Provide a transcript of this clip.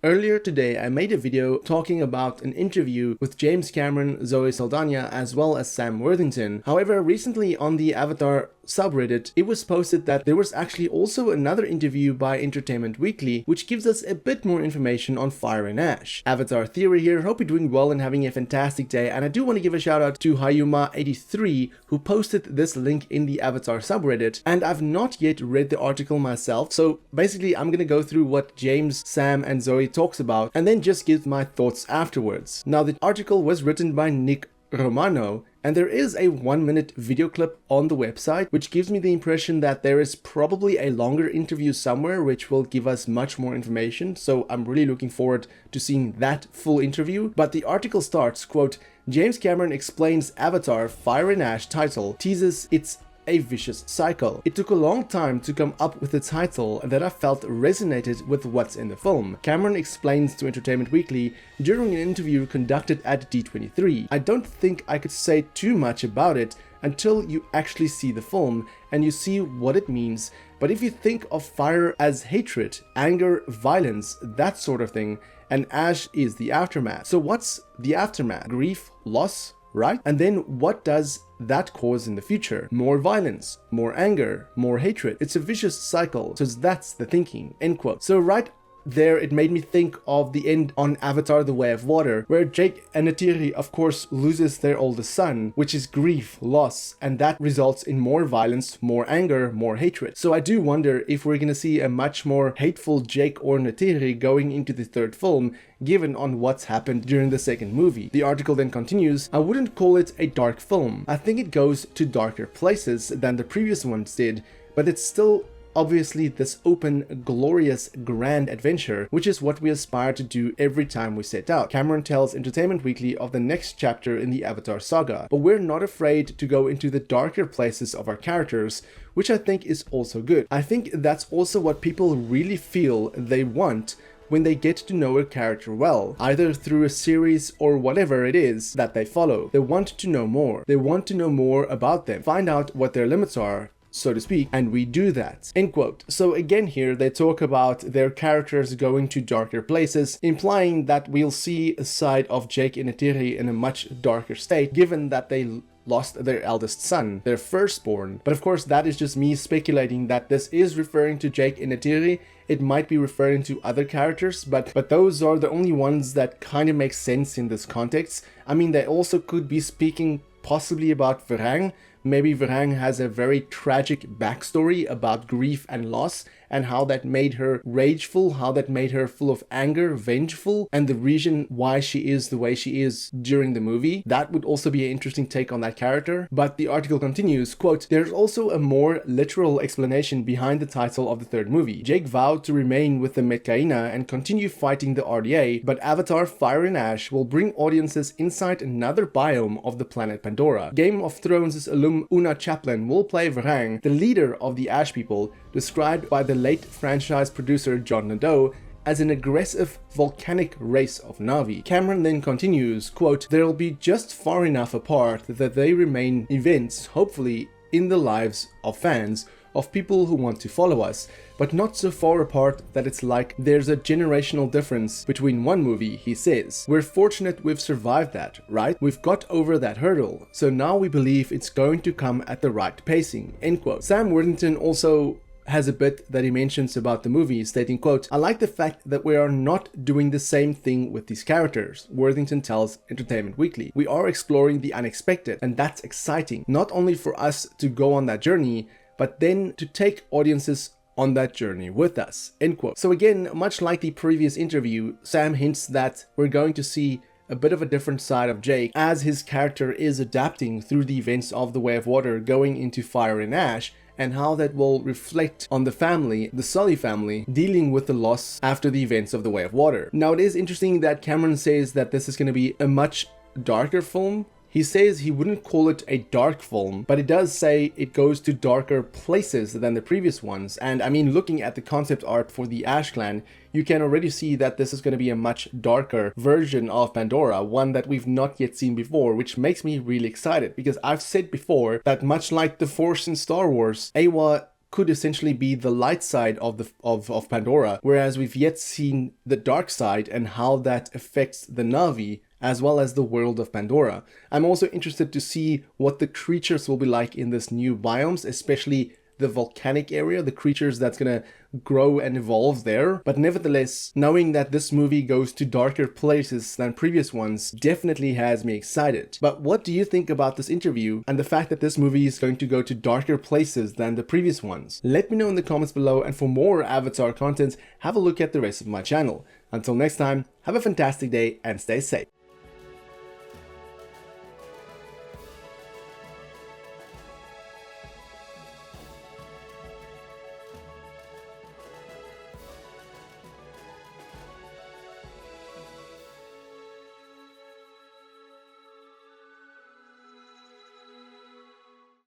Earlier today, I made a video talking about an interview with James Cameron, Zoe Saldana, as well as Sam Worthington. However, recently on the Avatar subreddit, it was posted that there was actually also another interview by Entertainment Weekly, which gives us a bit more information on Fire and Ash. Avatar Theory here, hope you're doing well and having a fantastic day, and I do want to give a shout out to Hayuma83, who posted this link in the Avatar subreddit, and I've not yet read the article myself, so basically I'm gonna go through what James, Sam, and Zoe talks about, and then just give my thoughts afterwards. Now, the article was written by Nick Romano, and there is a 1-minute video clip on the website, which gives me the impression that there is probably a longer interview somewhere which will give us much more information, so I'm really looking forward to seeing that full interview. But the article starts, quote, James Cameron explains Avatar Fire and Ash title, teases its a vicious cycle. It took a long time to come up with a title that I felt resonated with what's in the film. Cameron explains to Entertainment Weekly during an interview conducted at D23. I don't think I could say too much about it until you actually see the film and you see what it means. But if you think of fire as hatred, anger, violence, that sort of thing, and ash is the aftermath. So what's the aftermath? Grief, loss, right? And then what does that cause in the future? More violence, more anger, more hatred. It's a vicious cycle. So that's the thinking, end quote. So right there, it made me think of the end on Avatar The Way of Water, where Jake and Neytiri of course loses their oldest son, which is grief, loss, and that results in more violence, more anger, more hatred. So I do wonder if we're gonna see a much more hateful Jake or Neytiri going into the third film, given on what's happened during the second movie. The article then continues, I wouldn't call it a dark film. I think it goes to darker places than the previous ones did, but it's still obviously this open, glorious, grand adventure, which is what we aspire to do every time we set out. Cameron tells Entertainment Weekly of the next chapter in the Avatar saga, but we're not afraid to go into the darker places of our characters, which I think is also good. I think that's also what people really feel they want when they get to know a character well, either through a series or whatever it is that they follow. They want to know more. They want to know more about them, find out what their limits are, so to speak, and we do that, end quote. So again here, they talk about their characters going to darker places, implying that we'll see a side of Jake and Neytiri in a much darker state, given that they lost their eldest son, their firstborn. But of course, that is just me speculating that this is referring to Jake and Neytiri. It might be referring to other characters, but those are the only ones that kind of make sense in this context. I mean, they also could be speaking possibly about Varang. Maybe Varang has a very tragic backstory about grief and loss, and how that made her rageful, how that made her full of anger, vengeful, and the reason why she is the way she is during the movie. That would also be an interesting take on that character. But the article continues, quote, there's also a more literal explanation behind the title of the third movie. Jake vowed to remain with the Metkayina and continue fighting the RDA, but Avatar Fire and Ash will bring audiences inside another biome of the planet Pandora. Game of Thrones' alum Una Chaplin will play Varang, the leader of the Ash people, described by the late franchise producer John Nadeau as an aggressive volcanic race of Na'vi. Cameron then continues, quote, they'll be just far enough apart that they remain events, hopefully, in the lives of fans, of people who want to follow us, but not so far apart that it's like there's a generational difference between one movie, he says. We're fortunate we've survived that, right? We've got over that hurdle, so now we believe it's going to come at the right pacing, end quote. Sam Worthington also has a bit that he mentions about the movie, stating, quote, I like the fact that we are not doing the same thing with these characters, Worthington tells Entertainment Weekly. We are exploring the unexpected, and that's exciting, not only for us to go on that journey, but then to take audiences on that journey with us, end quote. So again, much like the previous interview, Sam hints that we're going to see a bit of a different side of Jake as his character is adapting through the events of The Way of Water going into Fire and Ash, and how that will reflect on the family, the Sully family, dealing with the loss after the events of The Way of Water. Now, it is interesting that Cameron says that this is going to be a much darker film. He says he wouldn't call it a dark film, but he does say it goes to darker places than the previous ones. And I mean, looking at the concept art for the Ash Clan, you can already see that this is going to be a much darker version of Pandora, one that we've not yet seen before, which makes me really excited, because I've said before that much like the Force in Star Wars, Awa could essentially be the light side of Pandora, whereas we've yet seen the dark side and how that affects the Na'vi as well as the world of Pandora. I'm also interested to see what the creatures will be like in this new biomes, especially the volcanic area, the creatures that's gonna grow and evolve there. But nevertheless, knowing that this movie goes to darker places than previous ones definitely has me excited. But what do you think about this interview and the fact that this movie is going to go to darker places than the previous ones? Let me know in the comments below, and for more Avatar content, have a look at the rest of my channel. Until next time, have a fantastic day and stay safe.